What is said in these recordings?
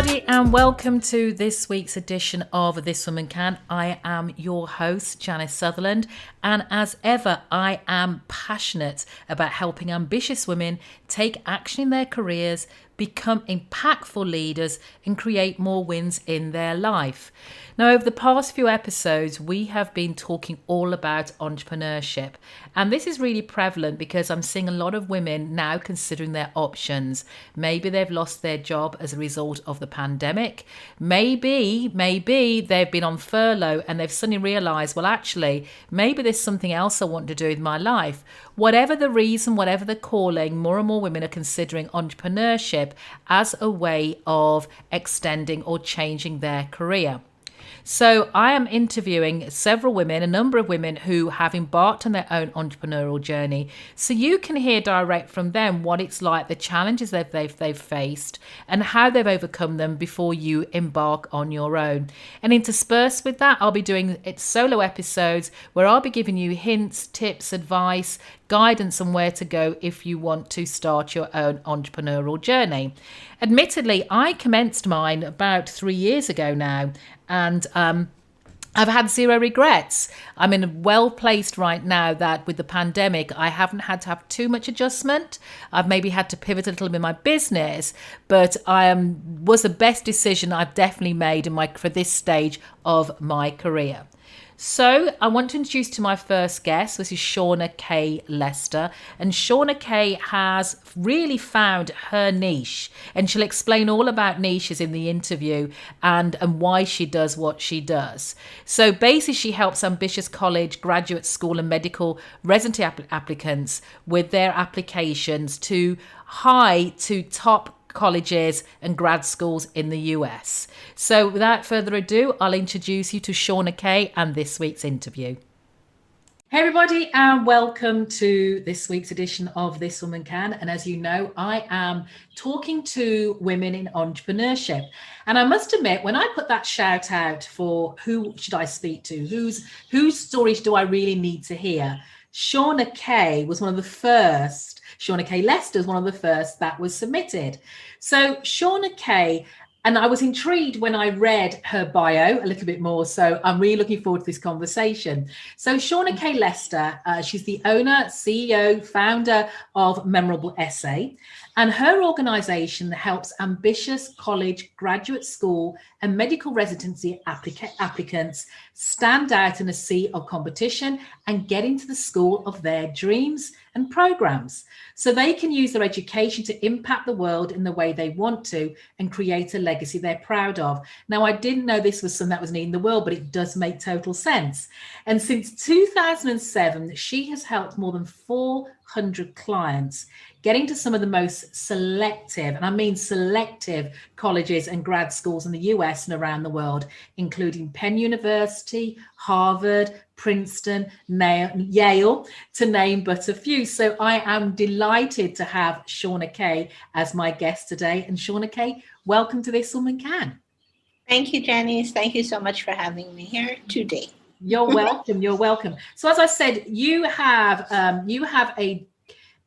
everybody, and welcome to this week's edition of This Woman Can. I am your host, Janice Sutherland, and as ever, I am passionate about helping ambitious women take action in their careers, become impactful leaders, and create more wins in their life. Now, over the past few episodes, we have been talking all about entrepreneurship. And this is really prevalent because I'm seeing a lot of women now considering their options. Maybe they've lost their job as a result of the pandemic. Maybe they've been on furlough and they've suddenly realized, well, actually, maybe there's something else I want to do with my life. Whatever the reason, whatever the calling, more and more women are considering entrepreneurship as a way of extending or changing their career. So I am interviewing several women, a number of women who have embarked on their own entrepreneurial journey. So you can hear direct from them what it's like, the challenges that they've faced and how they've overcome them before you embark on your own. And interspersed with that, I'll be doing solo episodes where I'll be giving you hints, tips, advice, guidance on where to go if you want to start your own entrepreneurial journey. Admittedly, I commenced mine about 3 years ago now, and I've had zero regrets. I'm in well placed right now that with the pandemic, I haven't had to have too much adjustment. I've maybe had to pivot a little bit in my business, but was the best decision I've definitely made for this stage of my career. So I want to introduce to my first guest. This is Shawna Kaye Lester. And Shawna Kaye has really found her niche. And she'll explain all about niches in the interview and why she does what she does. So basically, she helps ambitious college, graduate school and medical residency applicants with their applications to top colleges and grad schools in the US. So without further ado, I'll introduce you to Shawna Kaye and this week's interview. Hey everybody, and welcome to this week's edition of This Woman Can. And as you know, I am talking to women in entrepreneurship. And I must admit, when I put that shout out for who should I speak to, whose stories do I really need to hear, Shawna Kaye was one of the first. Shawna Kaye Lester is one of the first that was submitted. So Shawna Kaye, and I was intrigued when I read her bio a little bit more. So I'm really looking forward to this conversation. So Shawna Kaye Lester, she's the owner, CEO, founder of Memorable Essay. And her organization helps ambitious college, graduate school, and medical residency applicants stand out in a sea of competition and get into the school of their dreams and programs, so they can use their education to impact the world in the way they want to and create a legacy they're proud of. Now, I didn't know this was something that was needed in the world, but it does make total sense. And since 2007, she has helped more than 400 clients get into some of the most selective, and I mean selective, colleges and grad schools in the US and around the world, including Penn University, Harvard, Princeton, Yale, to name but a few. So I am delighted to have Shawna Kaye as my guest today. And Shawna Kaye, welcome to This Woman Can. Thank you, Janice. Thank you so much for having me here today. You're welcome. You're welcome. So as I said, you have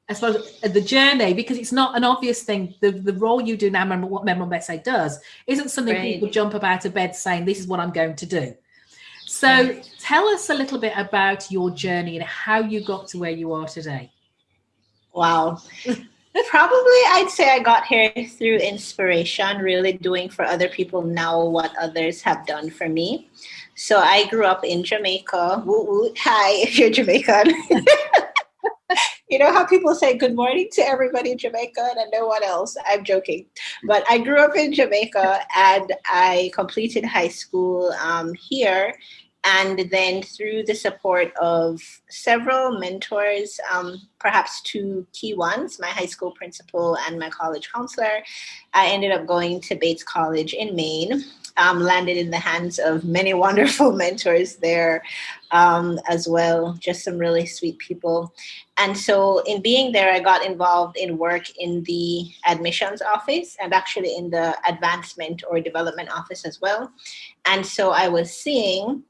I suppose the journey, because it's not an obvious thing. The role you do now, what Memorable Essay does, isn't something people jump up out of bed saying, this is what I'm going to do. So tell us a little bit about your journey and how you got to where you are today. Wow. Probably I'd say I got here through inspiration, really doing for other people now what others have done for me. So I grew up in Jamaica. Woo woo. Hi, if you're Jamaican. You know how people say good morning to everybody in Jamaica and no one else? I'm joking. But I grew up in Jamaica and I completed high school here. And then through the support of several mentors, perhaps two key ones, my high school principal and my college counselor, I ended up going to Bates College in Maine. Landed in the hands of many wonderful mentors there as well, just some really sweet people. And so in being there, I got involved in work in the admissions office and actually in the advancement or development office as well. And so I was seeing,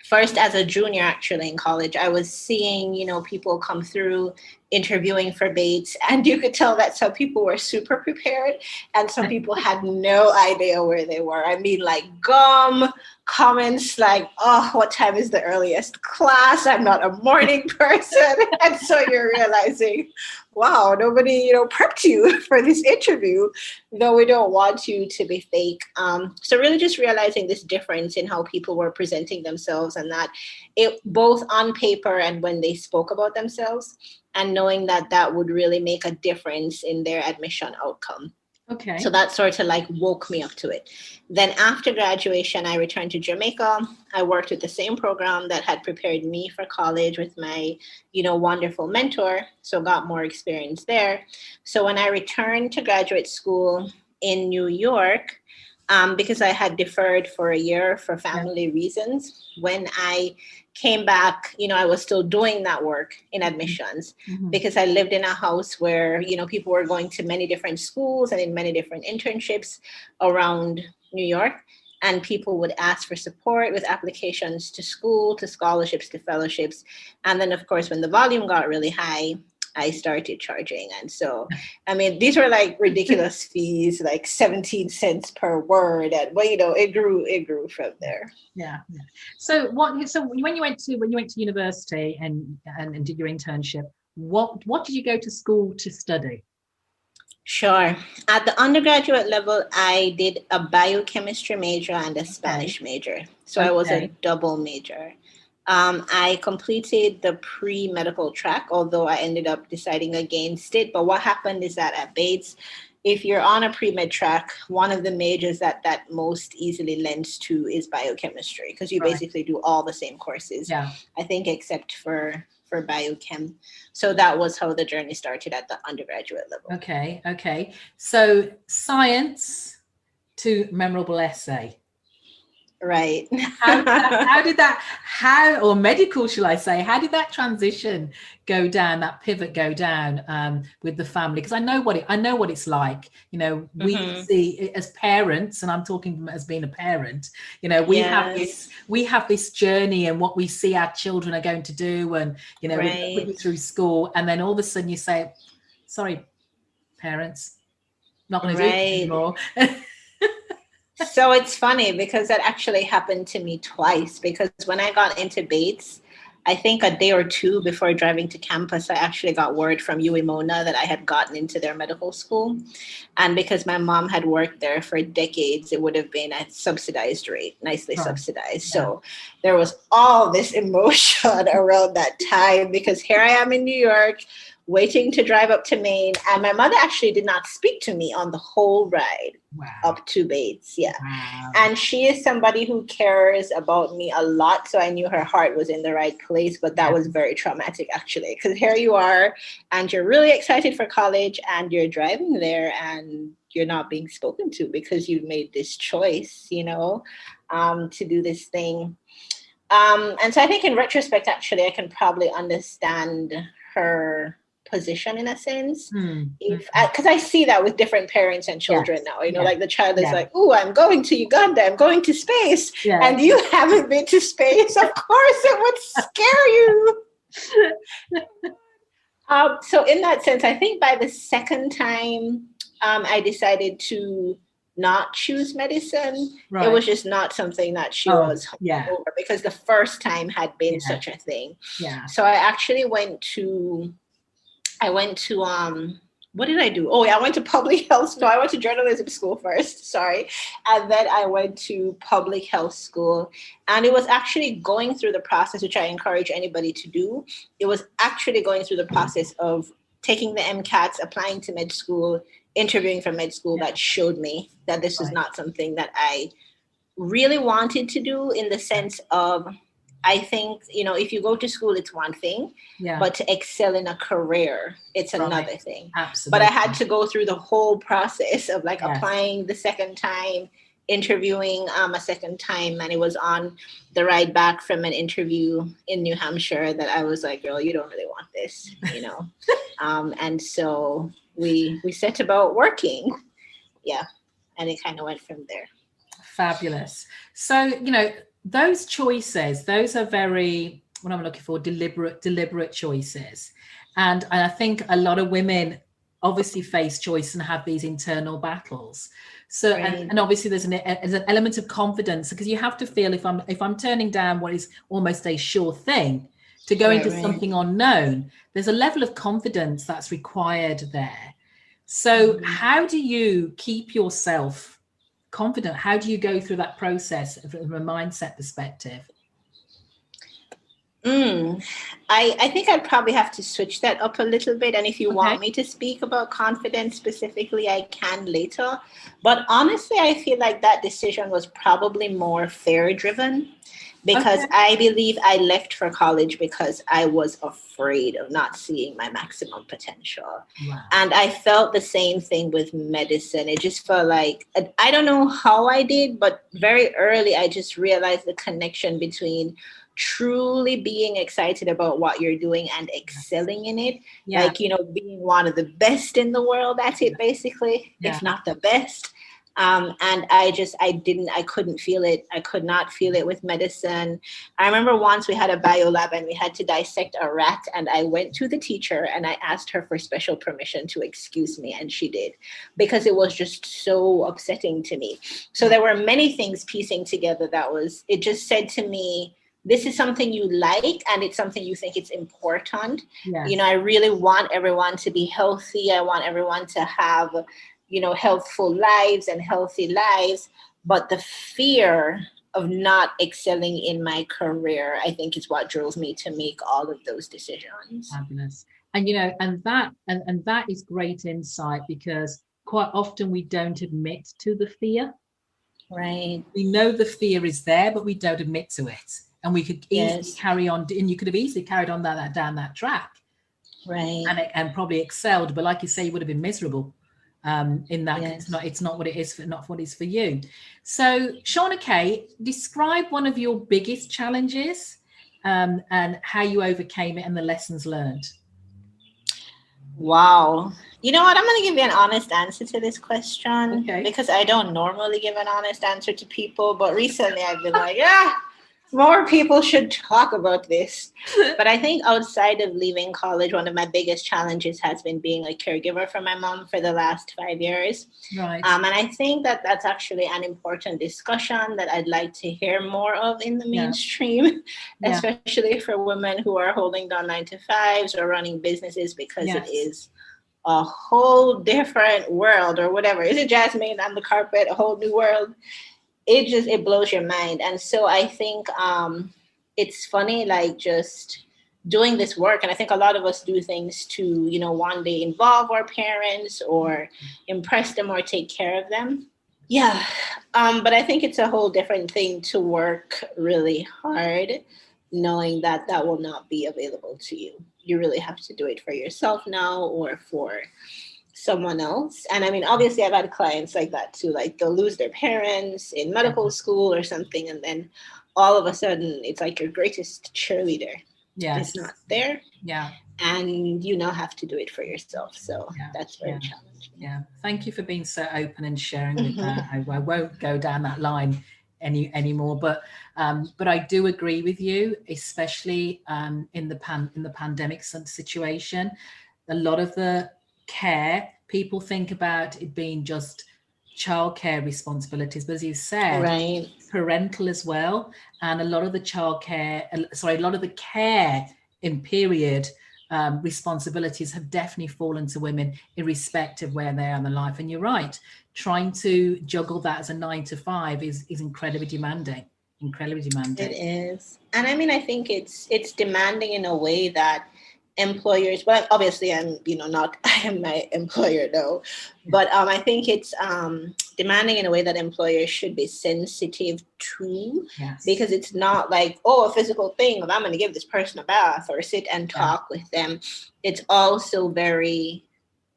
first as a junior actually in college, I was seeing, people come through interviewing for Bates, and you could tell that some people were super prepared and some people had no idea where they were. I mean, like gum comments like, oh, what time is the earliest class? I'm not a morning person. And so you're realizing, wow, nobody, prepped you for this interview, though we don't want you to be fake. So really just realizing this difference in how people were presenting themselves, and that it both on paper and when they spoke about themselves, and knowing that that would really make a difference in their admission outcome. Okay. So that sort of like woke me up to it. Then after graduation, I returned to Jamaica. I worked with the same program that had prepared me for college with my, wonderful mentor. So got more experience there. So when I returned to graduate school in New York, because I had deferred for a year for family reasons, when I came back, I was still doing that work in admissions because I lived in a house where, people were going to many different schools and in many different internships around New York. And people would ask for support with applications to school, to scholarships, to fellowships. And then, of course, when the volume got really high, I started charging. And so, I mean, these were like ridiculous fees, like 17 cents per word. And it grew from there. Yeah. So when you went to university and did your internship, what did you go to school to study? Sure. At the undergraduate level, I did a biochemistry major and a Spanish major. So I was a double major. I completed the pre-medical track, although I ended up deciding against it. But what happened is that at Bates, if you're on a pre-med track, one of the majors that most easily lends to is biochemistry, because you basically do all the same courses, I think, except for biochem. So that was how the journey started at the undergraduate level. Okay. So science to memorable essay. Right. Or medical, shall I say, how did that transition go down, that pivot go down with the family? Because I know what it's like. We see as parents, and I'm talking as being a parent, we have this journey and what we see our children are going to do, and we put you through school, and then all of a sudden you say, sorry, parents, not going to do it anymore. So it's funny because that actually happened to me twice, because when I got into Bates, I think a day or two before driving to campus, I actually got word from UMONA that I had gotten into their medical school. And because my mom had worked there for decades, it would have been at subsidized rate, nicely subsidized. So there was all this emotion around that time, because here I am in New York, waiting to drive up to Maine. And my mother actually did not speak to me on the whole ride up to Bates. Yeah. Wow. And she is somebody who cares about me a lot. So I knew her heart was in the right place, but that was very traumatic actually, because here you are and you're really excited for college and you're driving there and you're not being spoken to because you made this choice, to do this thing. And so I think in retrospect, actually, I can probably understand her position in a sense, because I see that with different parents and children now, like the child is like, oh, I'm going to Uganda, I'm going to space, and you haven't been to space. Of course it would scare you. So in that sense, I think by the second time I decided to not choose medicine, it was just not something that she was over, because the first time had been such a thing. So I actually went to what did I do? I went to public health. No, I went to journalism school first, sorry. And then I went to public health school. And it was actually going through the process, which I encourage anybody to do. It was actually going through the process of taking the MCATs, applying to med school, interviewing for med school, that showed me that this was not something that I really wanted to do, in the sense of, I think, if you go to school, it's one thing, but to excel in a career, it's another thing. Absolutely. But I had to go through the whole process of applying the second time, interviewing a second time. And it was on the ride back from an interview in New Hampshire that I was like, girl, you don't really want this, and so we set about working. And it kind of went from there. Fabulous. So, those choices, those are very, what I'm looking for, deliberate choices. And I think a lot of women obviously face choice and have these internal battles. So, and obviously there's an element of confidence, because you have to feel, if I'm turning down what is almost a sure thing to go into something unknown, there's a level of confidence that's required there. So how do you keep yourself confident? How do you go through that process from a mindset perspective? I think I'd probably have to switch that up a little bit. And if you want me to speak about confidence specifically, I can later. But honestly, I feel like that decision was probably more fear driven, because I believe I left for college because I was afraid of not seeing my maximum potential. Wow. And I felt the same thing with medicine. It just felt like, I don't know how I did, but very early, I just realized the connection between truly being excited about what you're doing and excelling in it. Like, being one of the best in the world at it, basically, if not the best. And I couldn't feel it. I could not feel it with medicine. I remember once we had a bio lab and we had to dissect a rat, and I went to the teacher and I asked her for special permission to excuse me, and she did, because it was just so upsetting to me. So there were many things piecing together it just said to me, this is something you like, and it's something you think it's important. Yes. I really want everyone to be healthy. I want everyone to have, healthful lives and healthy lives. But the fear of not excelling in my career, I think, is what drove me to make all of those decisions. Fabulous. And, and that is great insight, because quite often we don't admit to the fear. Right. We know the fear is there, but we don't admit to it. And we could easily carry on, and you could have easily carried on down that track, right? And probably excelled. But like you say, you would have been miserable. In that, it's not what it is not what is for you. So, Shawna Kaye, describe one of your biggest challenges, and how you overcame it, and the lessons learned. Wow. You know what? I'm going to give you an honest answer to this question, because I don't normally give an honest answer to people, but recently I've been like, more people should talk about this. But I think outside of leaving college, one of my biggest challenges has been being a caregiver for my mom for the last 5 years. Right. And I think that that's actually an important discussion that I'd like to hear more of in the mainstream, especially for women who are holding down 9-to-5s or running businesses, because it is a whole different world, or whatever. Is it Jasmine on the carpet? A whole new world. It blows your mind. And so I think it's funny, like, just doing this work. And I think a lot of us do things to, one day involve our parents or impress them or take care of them. Yeah. But I think it's a whole different thing to work really hard, knowing that that will not be available to you. You really have to do it for yourself now, or for someone else. And I mean, obviously I've had clients like that too, like they'll lose their parents in medical school or something, and then all of a sudden it's like your greatest cheerleader is not there. And you now have to do it for yourself. So that's very challenging. Thank you for being so open and sharing with that. I won't go down that line anymore, but I do agree with you, especially in the pandemic situation. A lot of the care, people think about it being just childcare responsibilities, but as you said, parental as well. And a lot of the care in period responsibilities have definitely fallen to women, irrespective of where they are in their life. And you're right, trying to juggle that as a 9-to-5 is incredibly demanding. It is. And I mean, I think it's demanding in a way that employers, well, obviously I am my employer though, but I think it's demanding in a way that employers should be sensitive to, because it's not like, a physical thing of I'm going to give this person a bath or sit and talk with them. It's also very,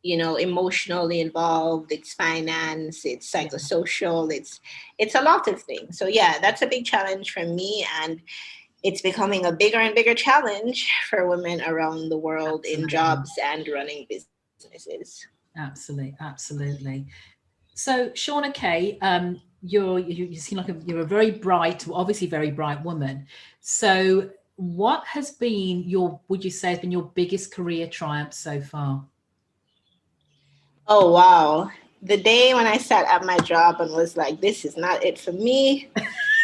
emotionally involved. It's finance, it's psychosocial, it's a lot of things. So that's a big challenge for me, and it's becoming a bigger and bigger challenge for women around the world in jobs and running businesses. Absolutely. So, Shawna Kaye, you seem like you're a very bright, obviously very bright woman. So, what has been would you say has been your biggest career triumph so far? Oh, wow. The day when I sat at my job and was like, this is not it for me.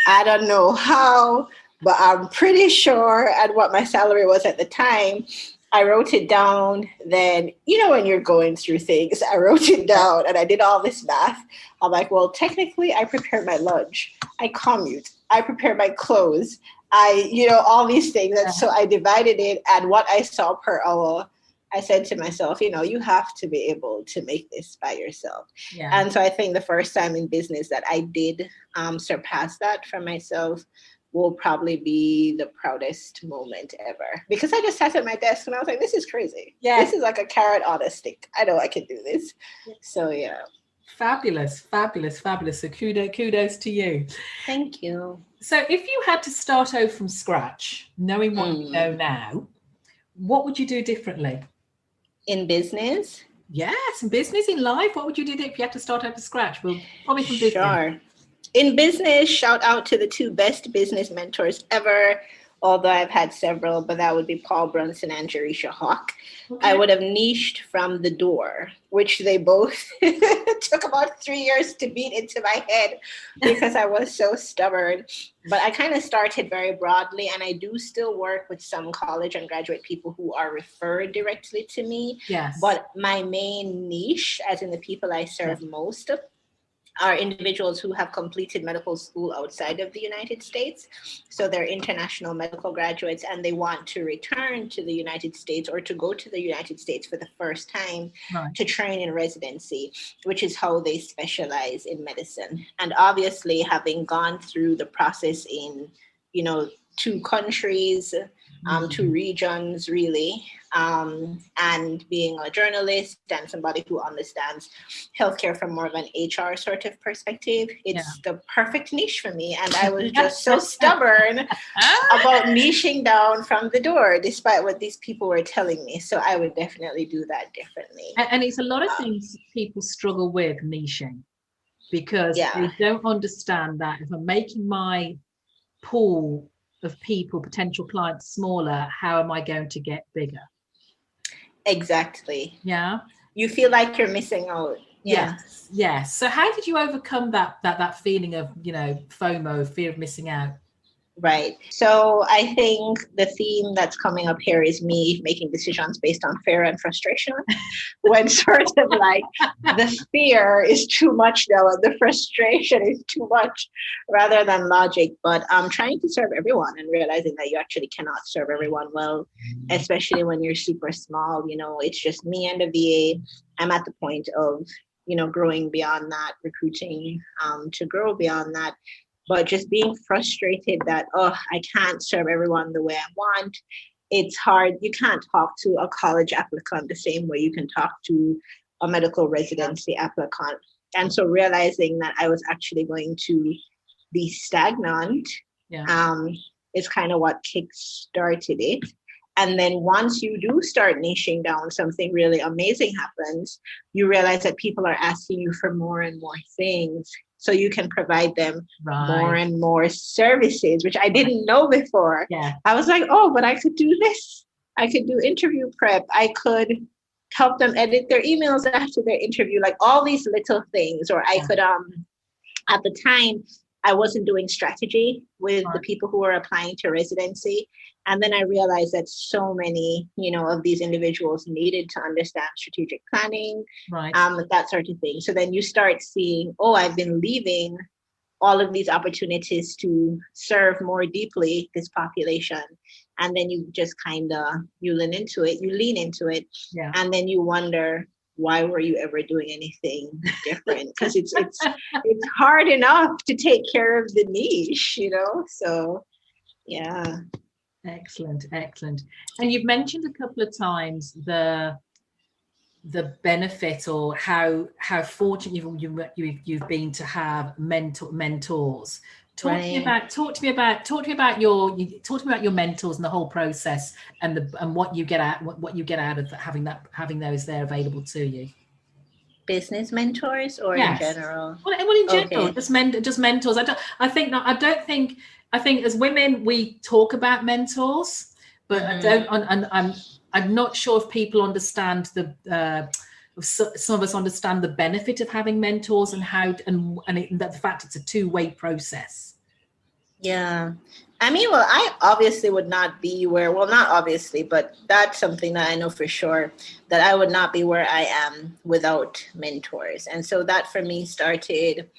I don't know how, but I'm pretty sure at what my salary was at the time. I wrote it down. Then, when you're going through things, I wrote it down and I did all this math. I'm like, well, technically, I prepare my lunch, I commute, I prepare my clothes, all these things. And so I divided it, and what I saw per hour, I said to myself, you have to be able to make this by yourself. Yeah. And so I think the first time in business that I did surpass that for myself will probably be the proudest moment ever. Because I just sat at my desk and I was like, this is crazy. Yeah. This is like a carrot on a stick. I know I can do this. So, yeah. Fabulous, fabulous, fabulous. So kudos to you. Thank you. So if you had to start over from scratch, knowing what you know now, what would you do differently? In business? Yes, in business, in life. What would you do if you had to start over from scratch? Well, probably from business. Sure. In business, shout out to the two best business mentors ever, although I've had several, but that would be Paul Brunson and Jerisha Hawk. Okay. I would have niched from the door, which they both took about 3 years to beat into my head because I was so stubborn. But I kind of started very broadly, and I do still work with some college and graduate people who are referred directly to me. Yes. But my main niche, as in the people I serve most of, are individuals who have completed medical school outside of the United States. So they're international medical graduates and they want to return to the United States or to go to the United States for the first time to train in residency, which is how they specialize in medicine. And obviously, having gone through the process in, 2 countries, 2 regions, really, and being a journalist and somebody who understands healthcare from more of an HR sort of perspective, it's the perfect niche for me. And I was just so stubborn about niching down from the door, despite what these people were telling me. So I would definitely do that differently. And it's a lot of things people struggle with niching because they don't understand that if I'm making my pool of people, potential clients, smaller, how am I going to get bigger? Exactly. Yeah. You feel like you're missing out. Yes. So how did you overcome that feeling of, FOMO, fear of missing out? Right. So I think the theme that's coming up here is me making decisions based on fear and frustration, when sort of like the fear is too much now and the frustration is too much rather than logic. But I'm trying to serve everyone and realizing that you actually cannot serve everyone well, especially when you're super small. It's just me and a VA. I'm at the point of, growing beyond that, recruiting to grow beyond that. But just being frustrated that, I can't serve everyone the way I want. It's hard. You can't talk to a college applicant the same way you can talk to a medical residency applicant. And so realizing that I was actually going to be stagnant is kind of what kick-started it. And then once you do start niching down, something really amazing happens. You realize that people are asking you for more and more things. So you can provide them more and more services, which I didn't know before. Yeah. I was like, but I could do this. I could do interview prep. I could help them edit their emails after their interview, like all these little things. Or I could, at the time, I wasn't doing strategy with the people who were applying to residency. And then I realized that so many, of these individuals needed to understand strategic planning, that sort of thing. So then you start seeing, I've been leaving all of these opportunities to serve more deeply this population. And then you just you lean into it. Yeah. And then you wonder, why were you ever doing anything different? Because it's hard enough to take care of the niche, So, yeah. Excellent. And you've mentioned a couple of times the benefit or how fortunate you've been to have mentors. Talk to me about your mentors and the whole process and what you get out of having those there available to you. Business mentors or in Yes. general? Well, in general, Okay. just mentors. I think as women we talk about mentors, but I don't. And I'm not sure if people understand some of us understand the benefit of having mentors and how that the fact it's a two-way process. Yeah. I mean, well, I obviously would not be where, well, not obviously, but that's something that I know for sure, that I would not be where I am without mentors. And so that for me started,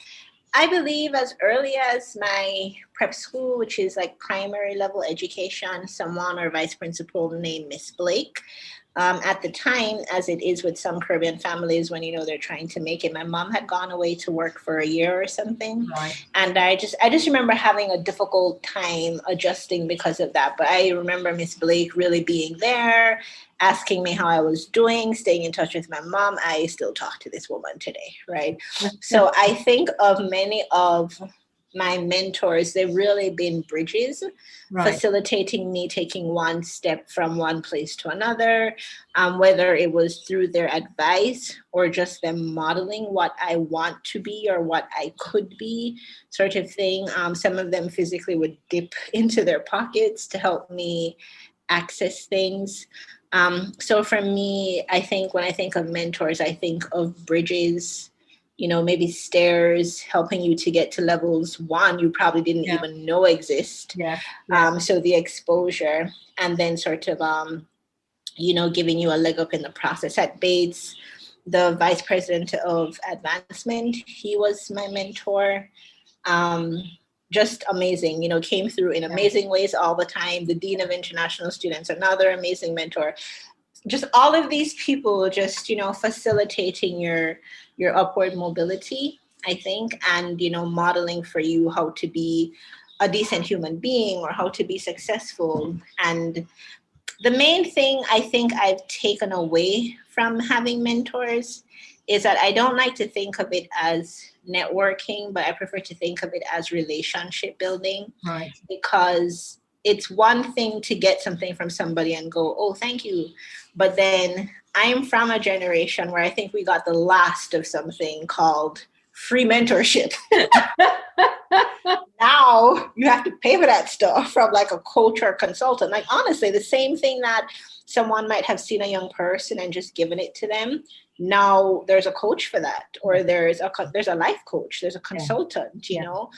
I believe, as early as my prep school, which is like primary level education. Someone, or vice principal named Miss Blake. At the time, as it is with some Caribbean families when, they're trying to make it, my mom had gone away to work for a year or something. Right. And I just remember having a difficult time adjusting because of that. But I remember Miss Blake really being there, asking me how I was doing, staying in touch with my mom. I still talk to this woman today, right? So I think of many of my mentors, they've really been bridges, Right. facilitating me taking one step from one place to another, whether it was through their advice or just them modeling what I want to be or what I could be, sort of thing. Some of them physically would dip into their pockets to help me access things. So for me, I think when I think of mentors, I think of bridges, maybe stairs helping you to get to levels one you probably didn't even know exist. So the exposure, and then sort of, giving you a leg up in the process. At Bates, the vice president of advancement, he was my mentor. Just amazing, came through in amazing ways all the time. The dean of international students, another amazing mentor. Just all of these people just, facilitating your upward mobility, I think, and, modeling for you how to be a decent human being or how to be successful. And the main thing I think I've taken away from having mentors is that I don't like to think of it as networking, but I prefer to think of it as relationship building. Right. Because it's one thing to get something from somebody and go, oh, thank you. But then I'm from a generation where I think we got the last of something called free mentorship. Now you have to pay for that stuff from like a coach or a consultant. Like, honestly, the same thing that someone might have seen a young person and just given it to them. Now there's a coach for that, or there's a life coach, there's a consultant, you know.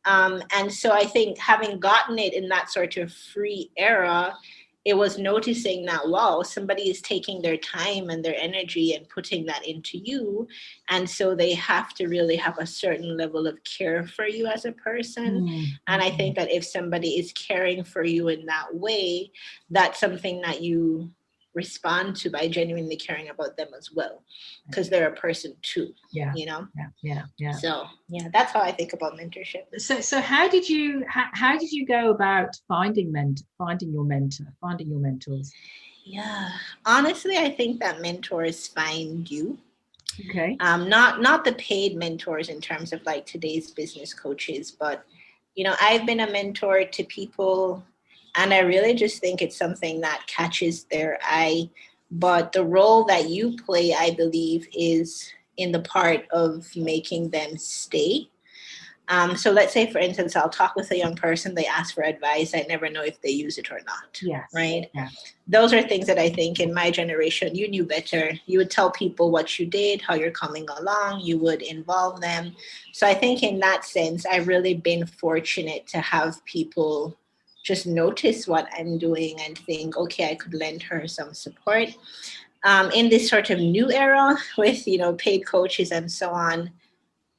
And so I think having gotten it in that sort of free era, it was noticing that, wow, somebody is taking their time and their energy and putting that into you. And so they have to really have a certain level of care for you as a person. Mm-hmm. And I think that if somebody is caring for you in that way, that's something that you respond to by genuinely caring about them as well, because they're a person too. You know. So that's how I think about mentorship. So how did you go about finding your mentors? Honestly, I think that mentors find you. Okay. Not the paid mentors in terms of like today's business coaches, but I've been a mentor to people. And I really just think it's something that catches their eye. But the role that you play, I believe, is in the part of making them stay. So let's say, for instance, I'll talk with a young person, they ask for advice. I never know if they use it or not. Yes. Right? Yeah. Those are things that I think in my generation, you knew better. You would tell people what you did, how you're coming along. You would involve them. So I think in that sense, I've really been fortunate to have people just notice what I'm doing and think, okay, I could lend her some support. In this sort of new era with, paid coaches and so on,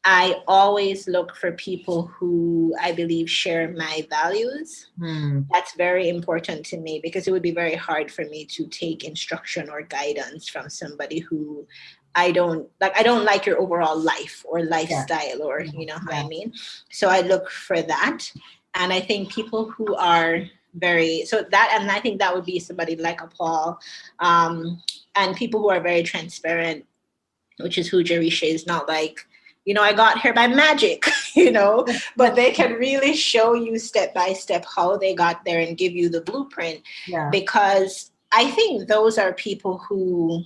I always look for people who I believe share my values. That's very important to me, because it would be very hard for me to take instruction or guidance from somebody who I don't like your overall life or lifestyle or, I mean? So I look for that. And I think people who are and I think that would be somebody like a Paul, and people who are very transparent, which is who Jerisha is. Not like, I got here by magic, but they can really show you step by step how they got there and give you the blueprint. Because I think those are people who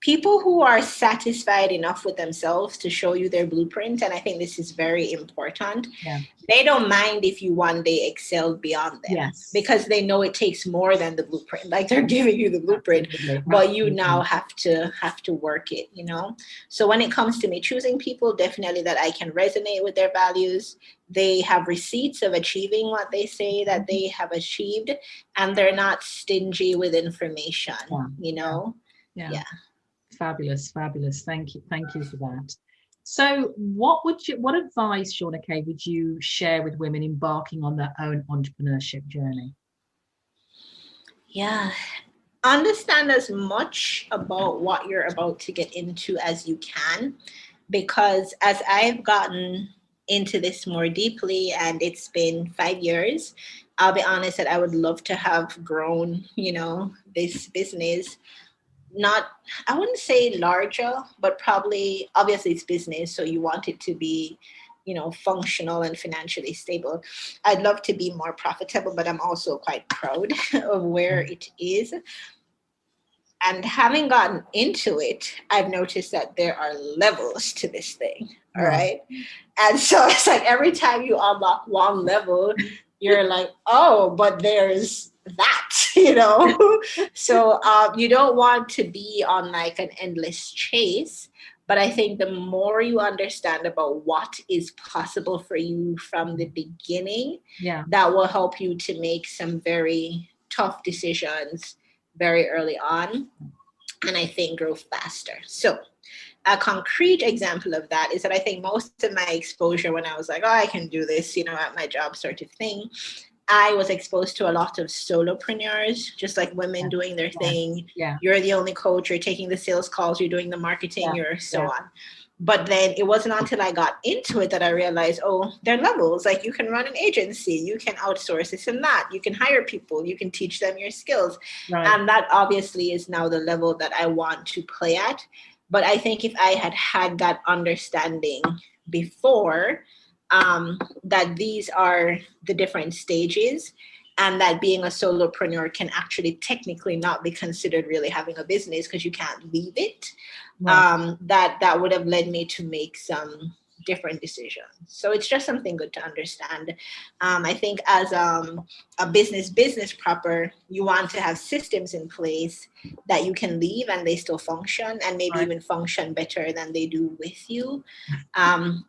people who are satisfied enough with themselves to show you their blueprint, and I think this is very important, they don't mind if you one day excel beyond them, because they know it takes more than the blueprint. Like, they're giving you the blueprint, but you now have to work it, you know? So when it comes to me choosing people, definitely that I can resonate with their values. They have receipts of achieving what they say that they have achieved, and they're not stingy with information, you know? Yeah. Fabulous. Thank you for that. So what advice, Shawna Kaye, would you share with women embarking on their own entrepreneurship journey? Yeah. Understand as much about what you're about to get into as you can, because as I've gotten into this more deeply, and it's been 5 years, I'll be honest that I would love to have grown, you know, this business. Not, I wouldn't say larger, but probably, obviously it's business, so you want it to be, you know, functional and financially stable. I'd love to be more profitable, but I'm also quite proud of where it is. And having gotten into it, I've noticed that there are levels to this thing. All right. And so it's like every time you unlock one level, you're like, oh, but there's that, you know? So you don't want to be on like an endless chase. But I think the more you understand about what is possible for you from the beginning, that will help you to make some very tough decisions very early on, and I think grow faster. So a concrete example of that is that I think most of my exposure when I was like, oh, I can do this, you know, at my job sort of thing, I was exposed to a lot of solopreneurs, just like women doing their thing. You're the only coach, you're taking the sales calls, you're doing the marketing, you're so on. But then it wasn't until I got into it that I realized, oh, there are levels. Like, you can run an agency, you can outsource this and that, you can hire people, you can teach them your skills. And that obviously is now the level that I want to play at. But I think if I had had that understanding before, that these are the different stages, and that being a solopreneur can actually technically not be considered really having a business because you can't leave it. That would have led me to make some different decisions. So it's just something good to understand. I think as a business proper, you want to have systems in place that you can leave and they still function, and maybe even function better than they do with you,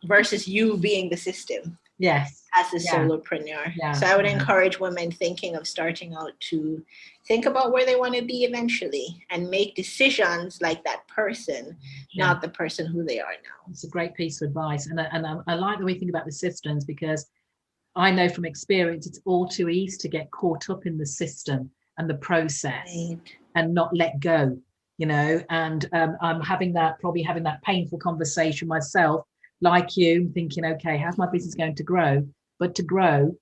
versus you being the system. As a solopreneur. So I would encourage women thinking of starting out to think about where they want to be eventually and make decisions like that person, not the person who they are now. It's a great piece of advice. And I like the way you think about the systems, because I know from experience, it's all too easy to get caught up in the system and the process and not let go, you know, and I'm having that painful conversation myself, like you, thinking, okay, how's my business going to grow? But to grow,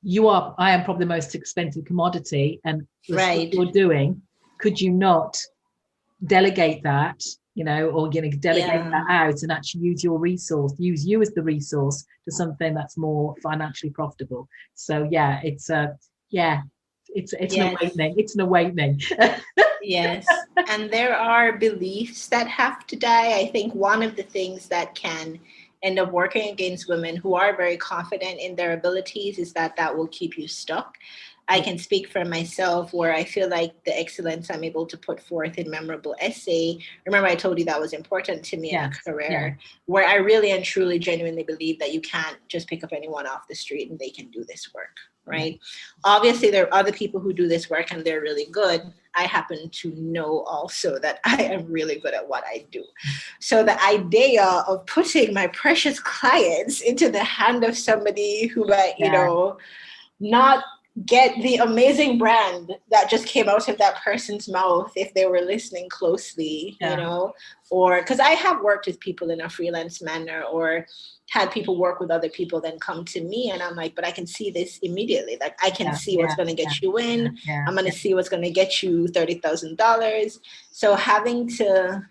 I am probably the most expensive commodity, and what you're doing, could you not delegate that, you know, or delegate that out and actually use you as the resource to something that's more financially profitable? So it's an awakening. It's an awakening. Yes. And there are beliefs that have to die. I think one of the things that can end up working against women who are very confident in their abilities is that will keep you stuck. I can speak for myself, where I feel like the excellence I'm able to put forth in memorable essay. Remember, I told you that was important to me in a career, where I really and truly genuinely believe that you can't just pick up anyone off the street and they can do this work, right? Obviously, there are other people who do this work and they're really good. I happen to know also that I am really good at what I do. So the idea of putting my precious clients into the hand of somebody who might, you know, not get the amazing brand that just came out of that person's mouth if they were listening closely, you know, or because I have worked with people in a freelance manner, or had people work with other people then come to me, and I'm like, but I can see this immediately. Like, I can see what's going to get you in. I'm going to see what's going to get you $30,000. So having to,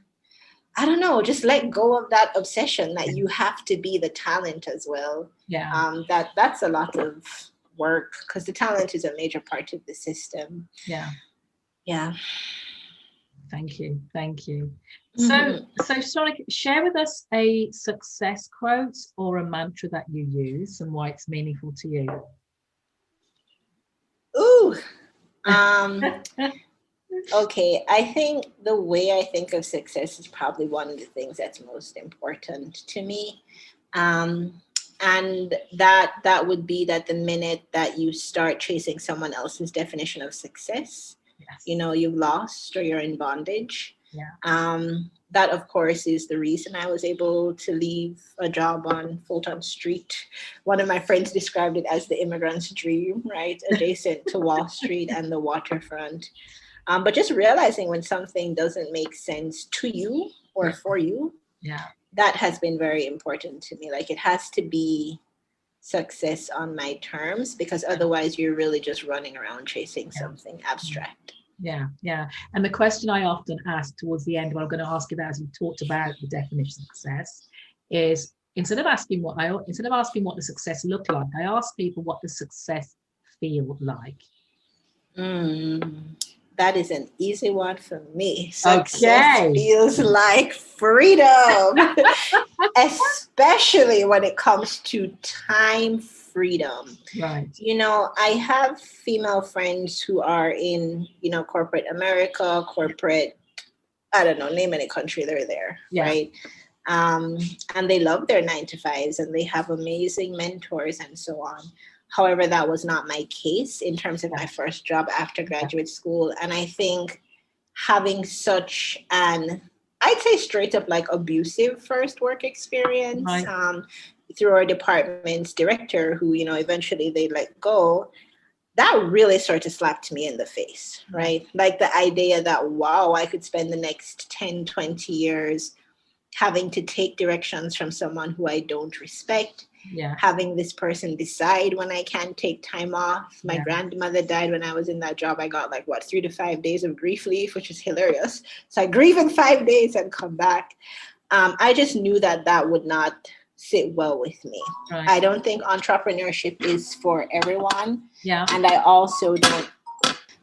I don't know, just let go of that obsession that you have to be the talent as well. That's a lot of work, because the talent is a major part of the system. Thank you. Thank you. Mhm. So Shawna, share with us a success quote or a mantra that you use and why it's meaningful to you. Ooh. Okay, I think the way I think of success is probably one of the things that's most important to me. Um, and that would be that the minute that you start chasing someone else's definition of success, Yes. you've lost or you're in bondage. Yeah. That of course is the reason I was able to leave a job on Fulton Street. One of my friends described it as the immigrant's dream, right? Adjacent to Wall Street and the waterfront. But just realizing when something doesn't make sense to you or for you, Yeah. that has been very important to me. Like it has to be success on my terms, because otherwise you're really just running around chasing something abstract. Yeah. And the question I often ask towards the end, what I'm going to ask you about as we talked about the definition of success, is instead of asking what the success looked like, I ask people what the success feel like. That is an easy one for me. Success feels like freedom, especially when it comes to time freedom. Right. I have female friends who are in, corporate America, I don't know, name any country, they're there, right? And they love their 9 to 5s and they have amazing mentors and so on. However, that was not my case in terms of my first job after graduate school. And I think having such an, I'd say straight up like abusive first work experience through our department's director, who, eventually they let go, that really sort of slapped me in the face, right? Like the idea that, wow, I could spend the next 10, 20 years having to take directions from someone who I don't respect, having this person decide when I can take time off. My grandmother died when I was in that job. I got 3 to 5 days of grief leave, which is hilarious. So I grieve in 5 days and come back. I just knew that would not sit well with me. Right. I don't think entrepreneurship is for everyone. Yeah. And I also don't.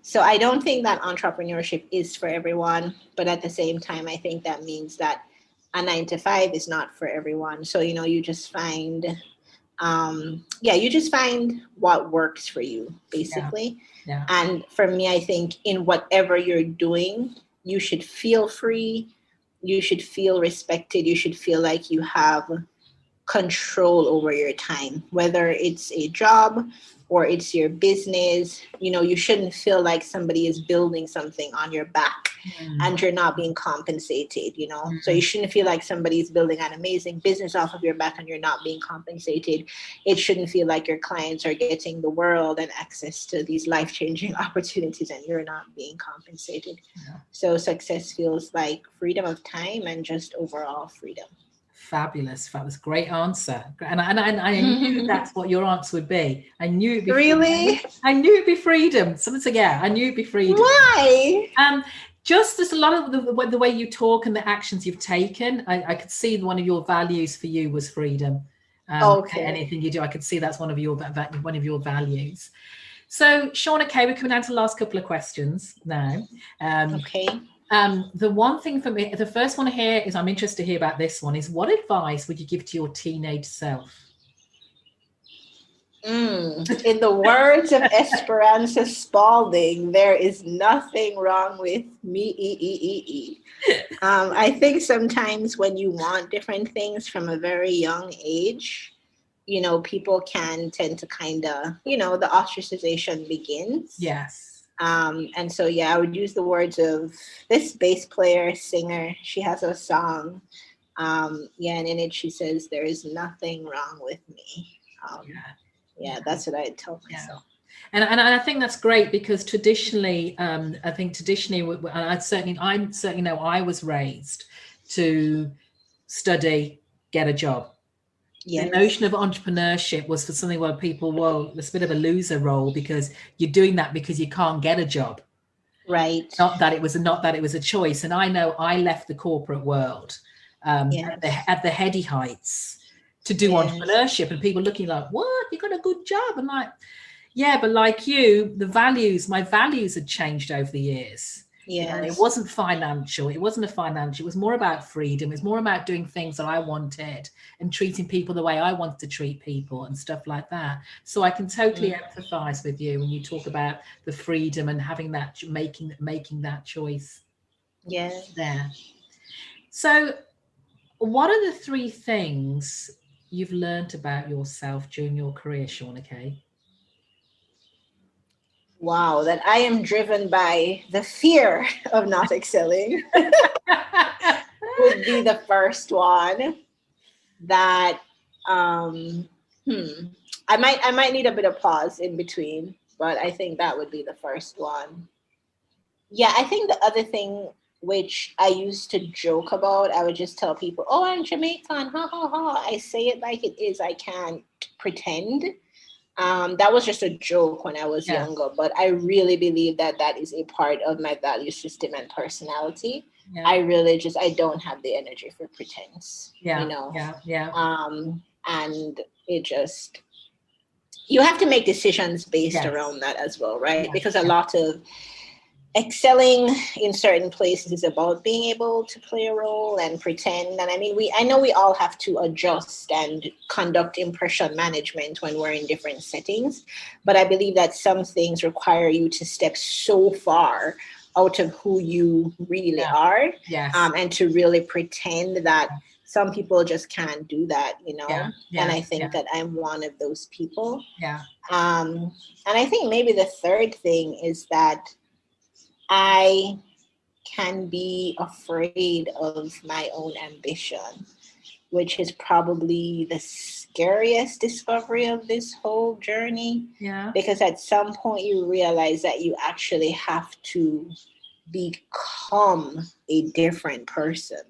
So I don't think that entrepreneurship is for everyone. But at the same time, I think that means that a 9 to 5 is not for everyone. So, you just find, you just find what works for you, basically. Yeah. And for me, I think in whatever you're doing, you should feel free. You should feel respected. You should feel like you have control over your time, whether it's a job or it's your business. You shouldn't feel like somebody is building something on your back and you're not being compensated, So you shouldn't feel like somebody's building an amazing business off of your back and you're not being compensated. It shouldn't feel like your clients are getting the world and access to these life-changing opportunities and you're not being compensated. Yeah. So success feels like freedom of time and just overall freedom. Fabulous. Great answer. And I knew that's what your answer would be. I knew it'd be really freedom. I knew it'd be freedom. Someone said, I knew it'd be freedom. Why? Just as a lot of the way you talk and the actions you've taken, I could see one of your values for you was freedom. Okay. Anything you do, I could see that's one of your values. So, Shawna Kaye, we're coming down to the last couple of questions now. Okay. The one thing for me, the first one here is I'm interested to hear about this one, is what advice would you give to your teenage self? In the words of Esperanza Spalding, there is nothing wrong with me. I think sometimes when you want different things from a very young age, people can tend to kind of, the ostracization begins. Yes. And so, I would use the words of this bass player, singer. She has a song. And in it, she says, there is nothing wrong with me. That's what I told myself. And I think that's great because traditionally, I certainly know I was raised to study, get a job. Yes. The notion of entrepreneurship was for something where people, it's a bit of a loser role because you're doing that because you can't get a job. Right. Not that it was a choice. And I know I left the corporate world at the heady heights to do entrepreneurship, and people looking like, what? You got a good job? I'm like, yeah, but like you, my values had changed over the years. It wasn't financial. It wasn't a financial. It was more about freedom. It was more about doing things that I wanted and treating people the way I wanted to treat people and stuff like that. So I can totally empathize with you when you talk about the freedom and having that, making that choice. There. So what are the 3 things you've learned about yourself during your career, Shawna Kaye? Wow, that I am driven by the fear of not excelling would be the first one. That I might need a bit of pause in between, but I think that would be the first one. Yeah, I think the other thing which I used to joke about, I would just tell people, "Oh, I'm Jamaican, ha ha ha." I say it like it is. I can't pretend. That was just a joke when I was younger, but I really believe that that is a part of my value system and personality. I really I don't have the energy for pretense, you know? And it just, you have to make decisions based around that as well, right? Because a lot of excelling in certain places is about being able to play a role and pretend. And I mean, I know we all have to adjust and conduct impression management when we're in different settings, but I believe that some things require you to step so far out of who you really are, and to really pretend that some people just can't do that, you know? And I think that I'm one of those people. And I think maybe the third thing is that I can be afraid of my own ambition, which is probably the scariest discovery of this whole journey. Because at some point you realize that you actually have to become a different person,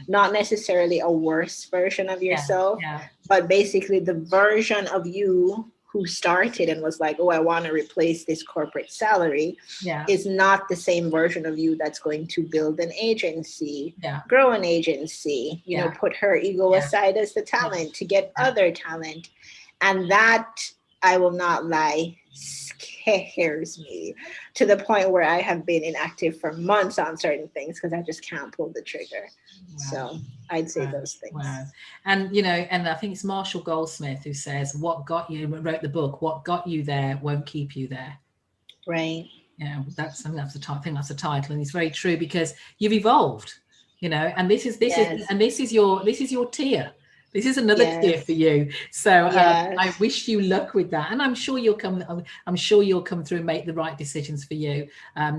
not necessarily a worse version of yourself, but basically the version of you who started and was like, oh, I want to replace this corporate salary, is not the same version of you that's going to build an agency, grow an agency, you know, put her ego aside as the talent to get other talent. And that, I will not lie, scares me to the point where I have been inactive for months on certain things because I just can't pull the trigger. So I'd say those things. And, you know, and I think it's Marshall Goldsmith who says, what got you, wrote the book, what got you there won't keep you there. Right. Yeah, that's the title. And it's very true because you've evolved, you know, and this is your tier. This is another tier for you. So I wish you luck with that. And I'm sure you'll come through and make the right decisions for you.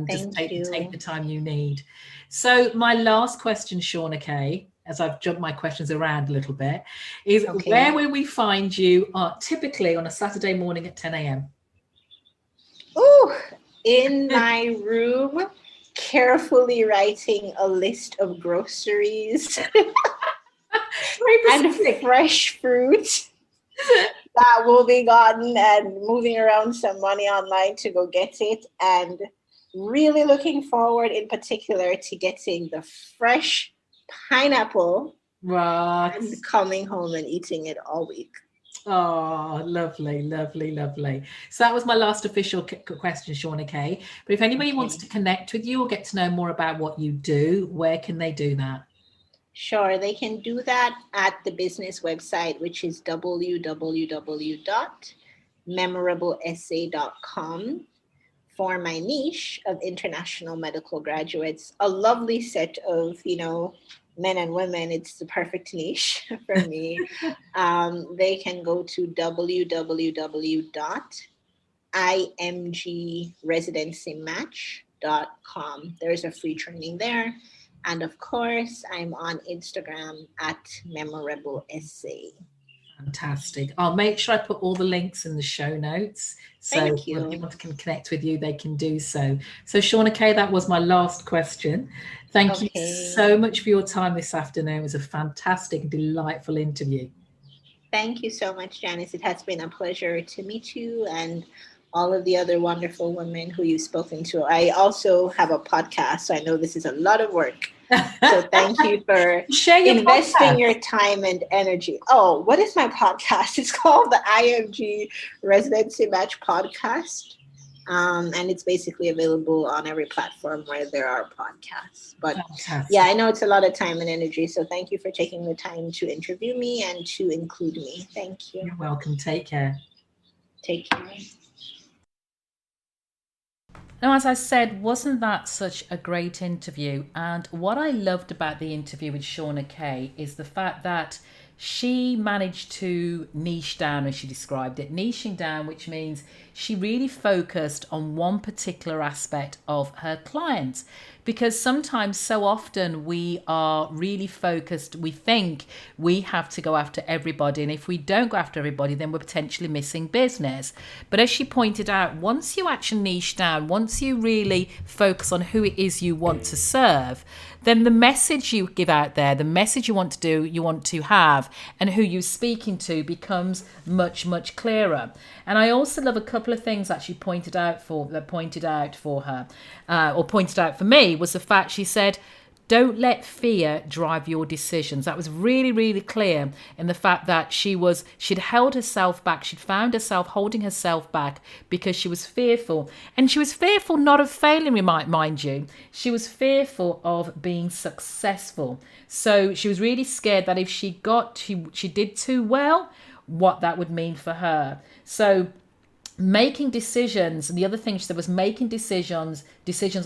Just take the time you need. So my last question, Shawna Kaye, as I've jumped my questions around a little bit, is where will we find you typically on a Saturday morning at 10 a.m.? Ooh, in my room, carefully writing a list of groceries. And fresh fruit that will be gotten, and moving around some money online to go get it, and really looking forward in particular to getting the fresh pineapple and coming home and eating it all week. Oh, lovely, lovely, lovely. So that was my last official question, Shawna Kaye. But if anybody wants to connect with you or get to know more about what you do, where can they do that? Sure, they can do that at the business website, which is www.memorableessay.com. For my niche of international medical graduates, a lovely set of, you know, men and women. It's the perfect niche for me. They can go to www.imgresidencymatch.com. There's a free training there. And of course, I'm on Instagram at Memorable Essay. Fantastic. I'll make sure I put all the links in the show notes. So when people can connect with you, they can do so. So Shawna Kaye, that was my last question. Thank you so much for your time this afternoon. It was a fantastic, delightful interview. Thank you so much, Janice. It has been a pleasure to meet you and all of the other wonderful women who you've spoken to. I also have a podcast, so I know this is a lot of work. So thank you for investing your time and energy. Oh, what is my podcast? It's called the IMG Residency Match Podcast. And it's basically available on every platform where there are podcasts. But Fantastic. yeah, I know it's a lot of time and energy. So thank you for taking the time to interview me and to include me. Thank you. You're welcome. Take care. Take care. Now, as I said, wasn't that such a great interview? And what I loved about the interview with Shawna Kaye is the fact that she managed to niche down, as she described it, niching down, which means she really focused on one particular aspect of her clients. Because sometimes, so often, we are really focused. We think we have to go after everybody. And if we don't go after everybody, then we're potentially missing business. But as she pointed out, once you actually niche down, once you really focus on who it is you want to serve, then the message you give out there, the message you want to do, you want to have, and who you're speaking to becomes much, much clearer. And I also love a couple of things that she pointed out for her, or pointed out for me, was the fact she said, don't let fear drive your decisions. That was really, really clear in the fact that she'd held herself back. She'd found herself holding herself back because she was fearful. And she was fearful not of failing, mind you. She was fearful of being successful. So she was really scared that if she did too well, what that would mean for her. So making decisions, and the other thing she said was making decisions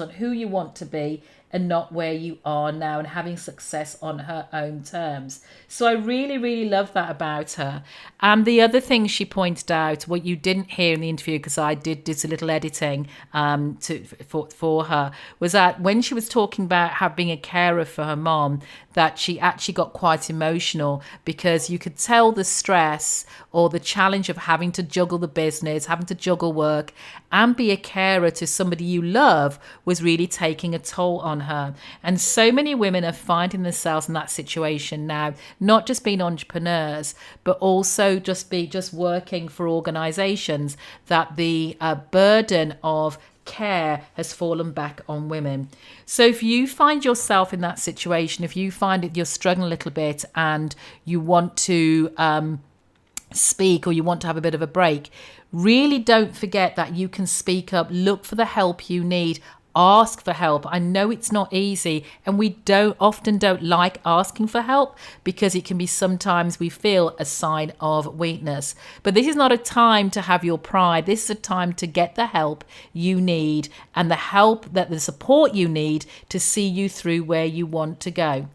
on who you want to be and not where you are now, and having success on her own terms. So I really, really love that about her. And the other thing she pointed out, what you didn't hear in the interview, because I did a little editing for her, was that when she was talking about being a carer for her mom, that she actually got quite emotional because you could tell the stress or the challenge of having to juggle the business, having to juggle work and be a carer to somebody you love was really taking a toll on her. And so many women are finding themselves in that situation now, not just being entrepreneurs, but also just working for organizations, that the burden of care has fallen back on women. So if you find yourself in that situation, if you find that you're struggling a little bit and you want to speak, or you want to have a bit of a break, really don't forget that you can speak up. Look for the help you need. Ask for help. I know it's not easy, and we often don't like asking for help because it can be, sometimes we feel, a sign of weakness. But this is not a time to have your pride. This is a time to get the help you need, and the support you need to see you through where you want to go.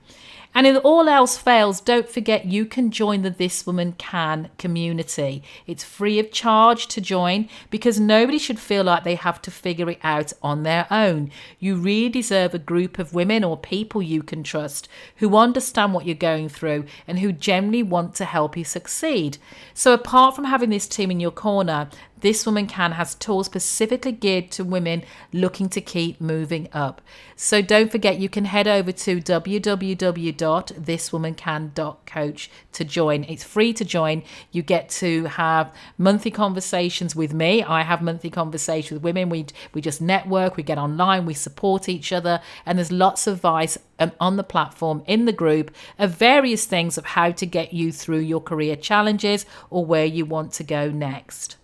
And if all else fails, don't forget you can join the This Woman Can community. It's free of charge to join because nobody should feel like they have to figure it out on their own. You really deserve a group of women or people you can trust who understand what you're going through and who generally want to help you succeed. So apart from having this team in your corner, This Woman Can has tools specifically geared to women looking to keep moving up. So don't forget, you can head over to www.thiswomancan.coach to join. It's free to join. You get to have monthly conversations with me. I have monthly conversations with women. We just network, we get online, we support each other, and there's lots of advice on the platform, in the group, of various things of how to get you through your career challenges or where you want to go next.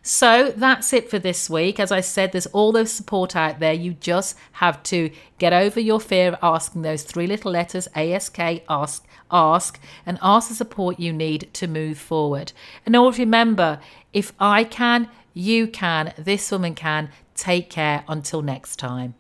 So that's it for this week. As I said, there's all the support out there. You just have to get over your fear of asking those three little letters, ASK, ask, and ask the support you need to move forward. And always remember, if I can, you can, this woman can. Take care until next time.